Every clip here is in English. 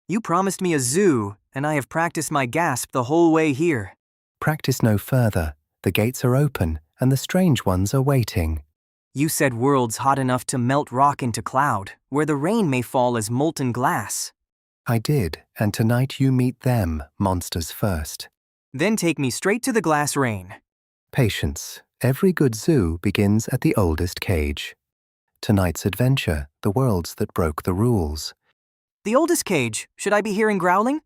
You promised me a zoo, and I have practiced my gasp the whole way here. Practice no further. The gates are open, and the strange ones are waiting. You said worlds hot enough to melt rock into cloud, where the rain may fall as molten glass. I did, and tonight you meet them, monsters first. Then take me straight to the glass rain. Patience. Every good zoo begins at the oldest cage. Tonight's adventure, the worlds that broke the rules. The oldest cage, should I be hearing growling?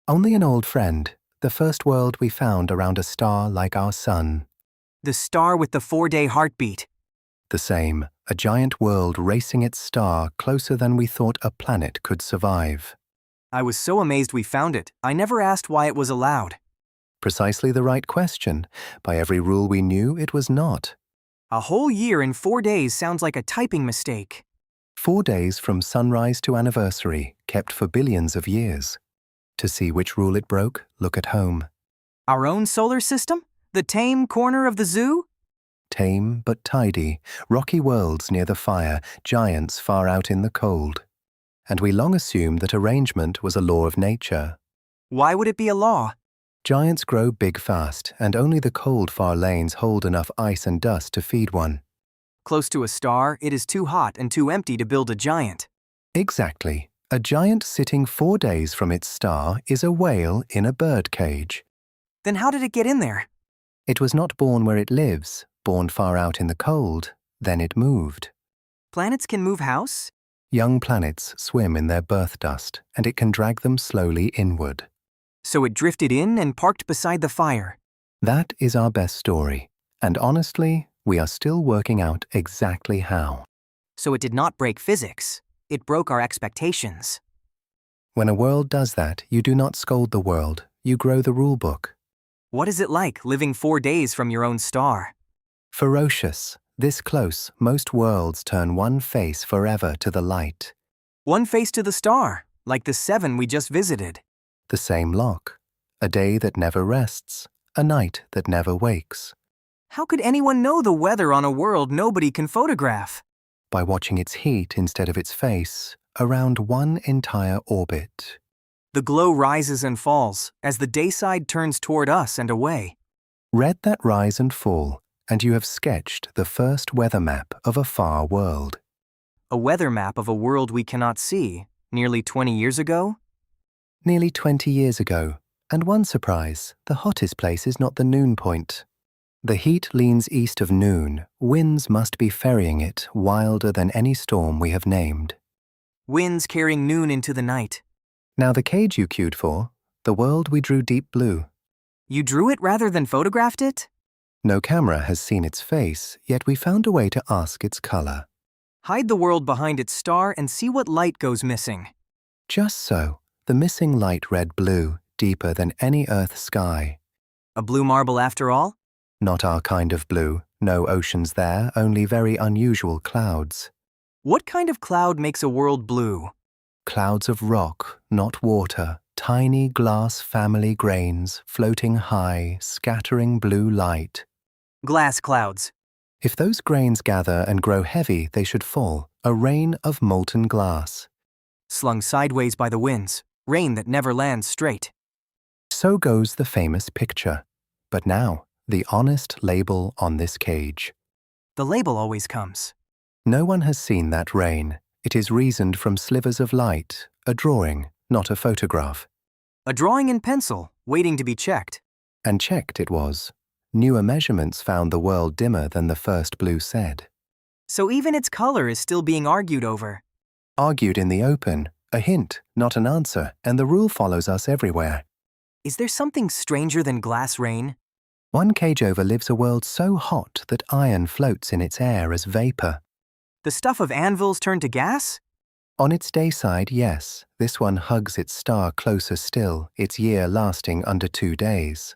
Only an old friend, the first world we found around a star like our sun. The star with the 4-day heartbeat. The same, a giant world racing its star closer than we thought a planet could survive. I was so amazed we found it, I never asked why it was allowed. Precisely the right question. By every rule we knew, it was not. A whole year in 4 days sounds like a typing mistake. 4 days from sunrise to anniversary, kept for billions of years. To see which rule it broke, look at home. Our own solar system? The tame corner of the zoo? Tame but tidy, rocky worlds near the fire, giants far out in the cold. And we long assumed that arrangement was a law of nature. Why would it be a law? Giants grow big fast, and only the cold far lanes hold enough ice and dust to feed one. Close to a star, it is too hot and too empty to build a giant. Exactly. A giant sitting 4 days from its star is a whale in a bird cage. Then how did it get in there? It was not born where it lives, born far out in the cold. Then it moved. Planets can move house? Young planets swim in their birth dust, and it can drag them slowly inward. So it drifted in and parked beside the fire. That is our best story, and honestly, we are still working out exactly how. So it did not break physics. It broke our expectations. When a world does that, you do not scold the world, you grow the rulebook. What is it like living 4 days from your own star? Ferocious. This close, most worlds turn one face forever to the light. One face to the star, like the 7 we just visited. The same lock. A day that never rests, a night that never wakes. How could anyone know the weather on a world nobody can photograph? By watching its heat instead of its face, around one entire orbit. The glow rises and falls as the day side turns toward us and away. Read that rise and fall, and you have sketched the first weather map of a far world. A weather map of a world we cannot see, nearly 20 years ago? Nearly 20 years ago, and one surprise, the hottest place is not the noon point. The heat leans east of noon, winds must be ferrying it wilder than any storm we have named. Winds carrying noon into the night. Now the cage you queued for, the world we drew deep blue. You drew it rather than photographed it? No camera has seen its face, yet we found a way to ask its color. Hide the world behind its star and see what light goes missing. Just so, the missing light red blue, deeper than any Earth sky. A blue marble after all? Not our kind of blue, no oceans there, only very unusual clouds. What kind of cloud makes a world blue? Clouds of rock, not water, tiny glass family grains floating high, scattering blue light. Glass clouds. If those grains gather and grow heavy, they should fall, a rain of molten glass. Slung sideways by the winds, rain that never lands straight. So goes the famous picture. But now, the honest label on this cage. The label always comes. No one has seen that rain. It is reasoned from slivers of light, a drawing, not a photograph. A drawing in pencil, waiting to be checked. And checked it was. Newer measurements found the world dimmer than the first blue said. So even its color is still being argued over. Argued in the open, a hint, not an answer, and the rule follows us everywhere. Is there something stranger than glass rain? One cage over lives a world so hot that iron floats in its air as vapor. The stuff of anvils turned to gas? On its day side, yes, this one hugs its star closer still, its year lasting under 2 days.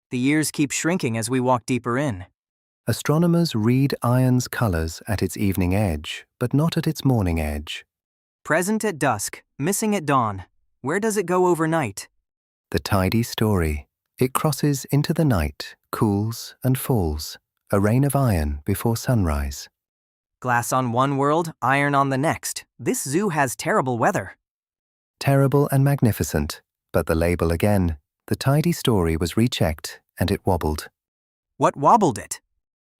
The years keep shrinking as we walk deeper in. Astronomers read iron's colors at its evening edge, but not at its morning edge. Present at dusk, missing at dawn. Where does it go overnight? The tidy story. It crosses into the night, cools and falls, a rain of iron before sunrise. Glass on one world, iron on the next. This zoo has terrible weather. Terrible and magnificent, but the label again. The tidy story was rechecked, and it wobbled. What wobbled it?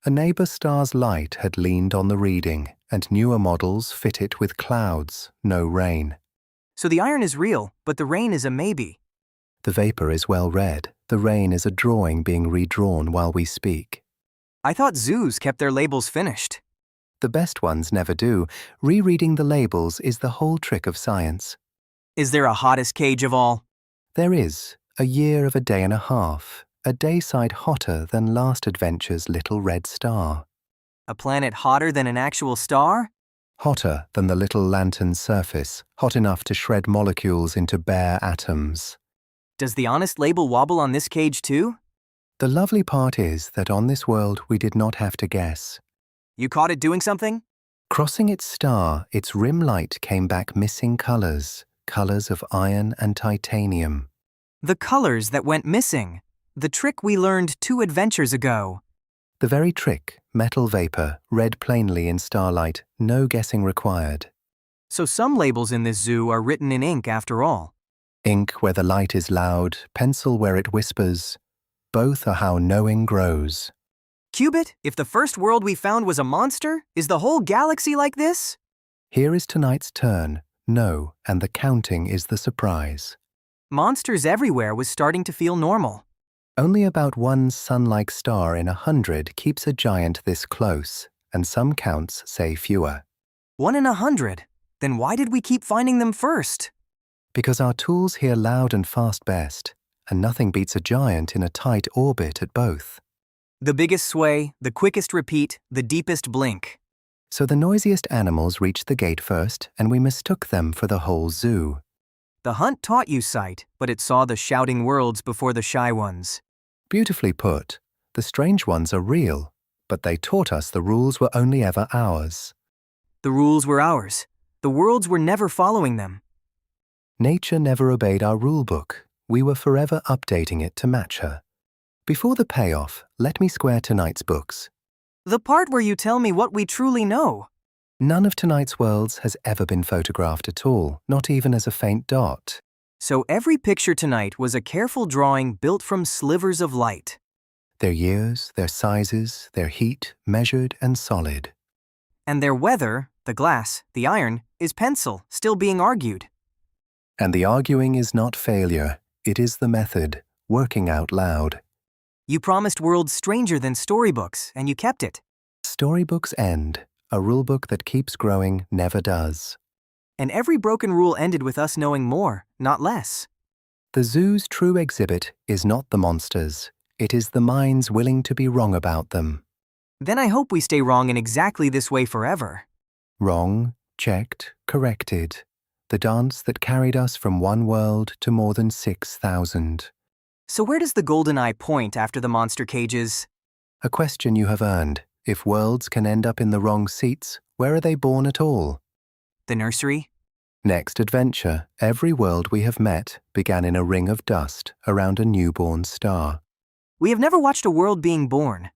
A neighbor star's light had leaned on the reading, and newer models fit it with clouds, no rain. So the iron is real, but the rain is a maybe. The vapour is well read. The rain is a drawing being redrawn while we speak. I thought zoos kept their labels finished. The best ones never do. Rereading the labels is the whole trick of science. Is there a hottest cage of all? There is. A year of a day and a half. A dayside hotter than last adventure's little red star. A planet hotter than an actual star? Hotter than the little lantern's surface, hot enough to shred molecules into bare atoms. Does the honest label wobble on this cage too? The lovely part is that on this world we did not have to guess. You caught it doing something? Crossing its star, its rim light came back missing colors of iron and titanium. The colors that went missing. The trick we learned 2 adventures ago. The very trick, metal vapor, read plainly in starlight, no guessing required. So some labels in this zoo are written in ink after all. Ink where the light is loud, pencil where it whispers. Both are how knowing grows. Qubit, if the first world we found was a monster, is the whole galaxy like this? Here is tonight's turn. No, and the counting is the surprise. Monsters everywhere was starting to feel normal. Only about one sun-like star in 100 keeps a giant this close, and some counts say fewer. 1 in 100? Then why did we keep finding them first? Because our tools hear loud and fast best, and nothing beats a giant in a tight orbit at both. The biggest sway, the quickest repeat, the deepest blink. So the noisiest animals reached the gate first, and we mistook them for the whole zoo. The hunt taught you sight, but it saw the shouting worlds before the shy ones. Beautifully put. The strange ones are real, but they taught us the rules were only ever ours. The rules were ours. The worlds were never following them. Nature never obeyed our rulebook. We were forever updating it to match her. Before the payoff, let me square tonight's books. The part where you tell me what we truly know. None of tonight's worlds has ever been photographed at all, not even as a faint dot. So every picture tonight was a careful drawing built from slivers of light. Their years, their sizes, their heat, measured and solid. And their weather, the glass, the iron, is pencil, still being argued. And the arguing is not failure, it is the method, working out loud. You promised worlds stranger than storybooks, and you kept it. Storybooks end. A rulebook that keeps growing never does. And every broken rule ended with us knowing more, not less. The zoo's true exhibit is not the monsters. It is the minds willing to be wrong about them. Then I hope we stay wrong in exactly this way forever. Wrong, checked, corrected. The dance that carried us from one world to more than 6,000. So where does the golden eye point after the monster cages? A question you have earned. If worlds can end up in the wrong seats, where are they born at all? The nursery? Next adventure, every world we have met began in a ring of dust around a newborn star. We have never watched a world being born.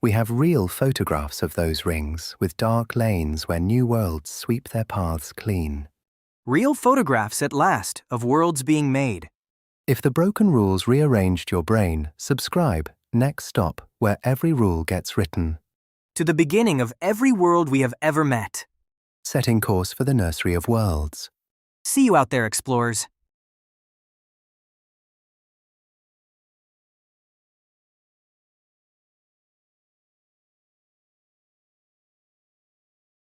We have real photographs of those rings with dark lanes where new worlds sweep their paths clean. Real photographs at last of worlds being made. If the broken rules rearranged your brain, subscribe. Next stop, where every rule gets written. To the beginning of every world we have ever met. Setting course for the Nursery of Worlds. See you out there, explorers.